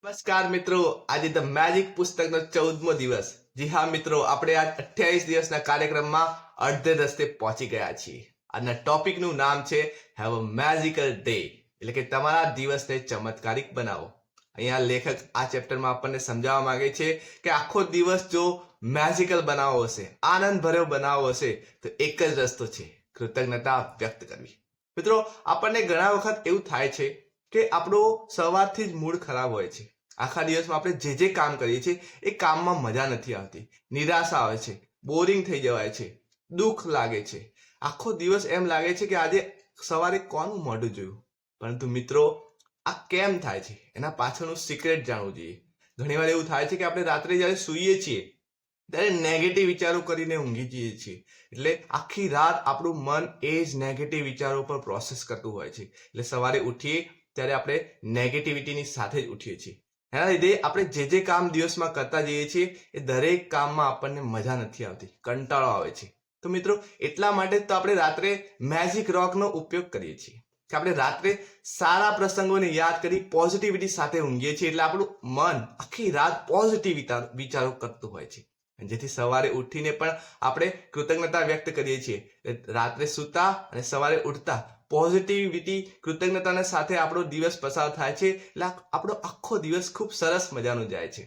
નમસ્કાર મિત્રો, આજે ધ મેજિક પુસ્તકનો 14મો દિવસ. જી હા મિત્રો, આપણે આ 28 દિવસના કાર્યક્રમમાં અડધે રસ્તે પહોંચી ગયા છીએ. આજના ટોપિકનું નામ છે હેવ અ મેજિકલ ડે, એટલે કે તમારા દિવસને ચમત્કારિક બનાવો. અહીંયા લેખક આ ચેપ્ટરમાં આપણને સમજાવવા માંગે છે કે આખો દિવસ જો મેજિકલ બનાવવો હશે, આનંદ ભર્યો બનાવવો હશે, તો એક જ રસ્તો છે, કૃતજ્ઞતા વ્યક્ત કરવી. મિત્રો, આપણને ઘણા વખત એવું થાય છે કે આપણો સવારથી જ મૂડ ખરાબ હોય છે. આખા દિવસમાં આપણે જે કામ કરીએ છીએ એ કામમાં મજા નથી આવતી, નિરાશા આવે છે, બોરિંગ થઈ જવાય છે, દુઃખ લાગે છે. આખો દિવસ એમ લાગે છે કે આજે સવારે કોનું મોઢું જોયું. પરંતુ મિત્રો, આ કેમ થાય છે એના પાછળનું સિક્રેટ જાણવું જોઈએ. ઘણીવાર એવું થાય છે કે આપણે રાત્રે જ્યારે સૂઈએ છીએ ત્યારે નેગેટિવ વિચારો કરીને ઊંઘી જઈએ છીએ. એટલે આખી રાત આપણું મન એ જ નેગેટિવ વિચારો પર પ્રોસેસ કરતું હોય છે. એટલે સવારે ઉઠીએ ત્યારે આપણે નેગેટિવિટીની સાથે જ ઉઠીએ છીએ. એના લીધે આપણે જે કામ દિવસમાં કરતા જઈએ છીએ એ દરેક કામમાં આપણને મજા નથી આવતી, કંટાળો આવે છે. તો મિત્રો, એટલા માટે તો આપણે રાત્રે મેજિક રોકનો ઉપયોગ કરીએ છીએ કે આપણે રાત્રે સારા પ્રસંગોને યાદ કરી પોઝિટિવિટી સાથે ઊંઘીએ છીએ. એટલે આપણું મન આખી રાત પોઝિટિવ વિચારો કરતું હોય છે, જેથી સવારે ઉઠીને પણ આપણે કૃતજ્ઞતા વ્યક્ત કરીએ છીએ. રાત્રે સૂતા અને સવારે ઉઠતા પોઝિટિવિટી, કૃતજ્ઞતાને સાથે આપણો દિવસ પસાર થાય છે. એટલે આપણો આખો દિવસ ખૂબ સરસ મજાનો જાય છે.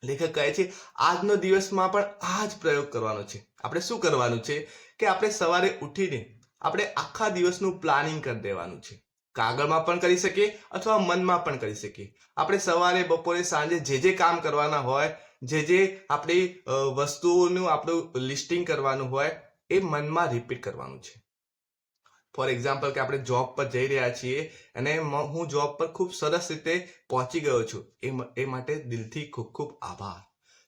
લેખક કહે છે આજનો દિવસમાં પણ આ જ પ્રયોગ કરવાનો છે. આપણે શું કરવાનું છે કે આપણે સવારે ઉઠીને આપણે આખા દિવસનું પ્લાનિંગ કરી દેવાનું છે. કાગળમાં પણ કરી શકીએ અથવા મનમાં પણ કરી શકીએ. આપણે સવારે, બપોરે, સાંજે જે કામ કરવાના હોય, જે આપણી વસ્તુઓનું આપણું લિસ્ટિંગ કરવાનું હોય એ મનમાં રિપીટ કરવાનું છે. ફોર એક્ઝામ્પલ કે આપણે જોબ પર જઈ રહ્યા છીએ અને હું જોબ પર ખૂબ સરસ રીતે પહોંચી ગયો છું, એ માટે દિલથી ખૂબ ખૂબ આભાર.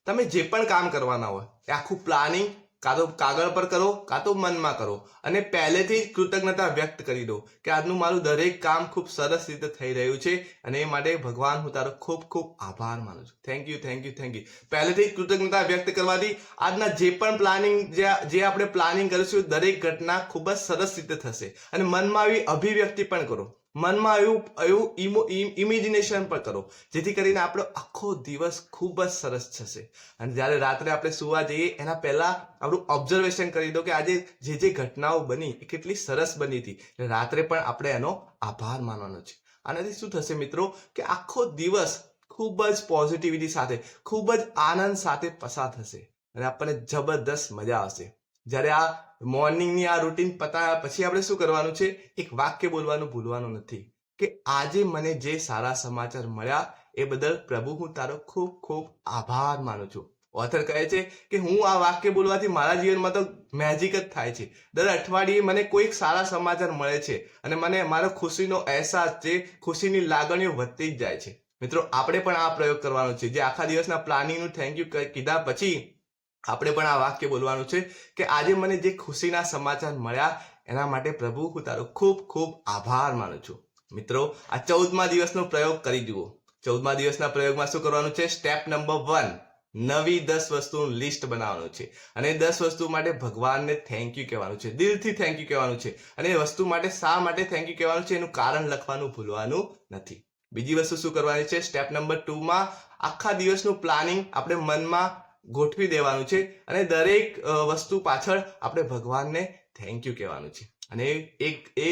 તમે જે પણ કામ કરવાના હોય એ આખું પ્લાનિંગ કાં તો કાગળ પર કરો કાં તો મનમાં કરો અને પહેલેથી જ કૃતજ્ઞતા વ્યક્ત કરી દો કે આજનું મારું દરેક કામ ખૂબ સરસ રીતે થઈ રહ્યું છે અને એ માટે ભગવાન હું તારો ખૂબ ખૂબ આભાર માનું છું. Thank you, thank you, thank you. પહેલેથી જ કૃતજ્ઞતા વ્યક્ત કરવાથી આજના જે પણ પ્લાનિંગ, જે આપણે પ્લાનિંગ કરીશું દરેક ઘટના ખૂબ જ સરસ રીતે થશે. અને મનમાં આવી અભિવ્યક્તિ પણ કરો, મનમાં એવું ઇમેજિનેશન પણ કરો, જેથી કરીને આપણો આખો દિવસ ખૂબ જ સરસ થશે. અને જ્યારે રાત્રે આપણે સુવા જઈએ એના પહેલા આપણું ઓબ્ઝર્વેશન કરી દો કે આજે જે ઘટનાઓ બની એ કેટલી સરસ બની હતી. એટલે રાત્રે પણ આપણે એનો આભાર માનવાનો છે. આનાથી શું થશે મિત્રો કે આખો દિવસ ખૂબ જ પોઝિટિવિટી સાથે, ખૂબ જ આનંદ સાથે પસાર થશે અને આપણને જબરદસ્ત મજા આવશે. જ્યારે આ મોર્નિંગની આ રૂટીન પતાવ્યા પછી આપણે શું કરવાનું છે, એક વાક્ય બોલવાનું ભૂલવાનું નથી કે આજે મને જે સારા સમાચાર મળ્યા એ બદલ પ્રભુ હું તારો ખૂબ ખૂબ આભાર માનું છું. ઓથર કહે છે કે હું આ વાક્ય બોલવાથી મારા જીવનમાં તો મેજિક જ થાય છે. દર અઠવાડિયે મને કોઈક સારા સમાચાર મળે છે અને મને મારો ખુશીનો અહેસાસ છે, ખુશીની લાગણીઓ વધતી જ જાય છે. મિત્રો, આપણે પણ આ પ્રયોગ કરવાનો છે. જે આખા દિવસના પ્લાનિંગનું થેન્ક યુ કીધા પછી આપણે પણ આ વાક્ય બોલવાનું છે કે આજે મને જે ખુશીના સમાચાર મળ્યા એના માટે પ્રભુ હું તારો ખૂબ ખૂબ આભાર માનું છું. મિત્રો, આ 14મા દિવસનો પ્રયોગ કરી જુઓ. 14મા દિવસના પ્રયોગમાં શું કરવાનું છે? સ્ટેપ નંબર 1, નવી 10 વસ્તુનું લિસ્ટ બનાવવાનું છે અને 10 વસ્તુ માટે ભગવાનને થેન્ક યુ કહેવાનું છે, દિલથી થેન્ક યુ કહેવાનું છે. અને એ વસ્તુ માટે શા માટે થેન્ક યુ કહેવાનું છે એનું કારણ લખવાનું ભૂલવાનું નથી. બીજી વસ્તુ શું કરવાની છે? સ્ટેપ નંબર 2માં આખા દિવસનું પ્લાનિંગ આપણે મનમાં ગોઠવી દેવાનું છે અને દરેક વસ્તુ પાછળ આપણે ભગવાનને થેન્ક યુ કહેવાનું છે. અને એ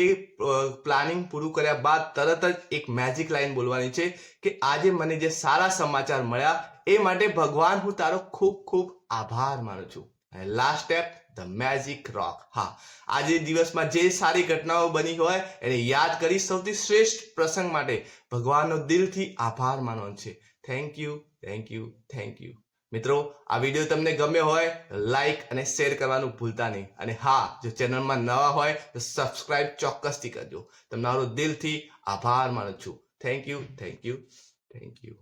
પ્લાનિંગ પૂરું કર્યા બાદ તરત જ એક મેજિક લાઈન બોલવાની છે કે આજે મને જે સારા સમાચાર મળ્યા એ માટે ભગવાન હું તારો ખૂબ ખૂબ આભાર માનું છું. અને લાસ્ટ સ્ટેપ, ધ મેજિક રોક. હા, આજે દિવસમાં જે સારી ઘટનાઓ બની હોય એને યાદ કરી સૌથી શ્રેષ્ઠ પ્રસંગ માટે ભગવાનનો દિલથી આભાર માનવાનો છે. Thank you, thank you, thank you. મિત્રો, આ વિડીયો તમને ગમ્યો હોય લાઈક અને શેર કરવાનું ભૂલતા નહીં. અને હા, જો ચેનલમાં નવા હોય તો સબસ્ક્રાઇબ ચોક્કસથી કરજો. તમારો દિલથી આભાર માનું છું. Thank you, thank you, thank you.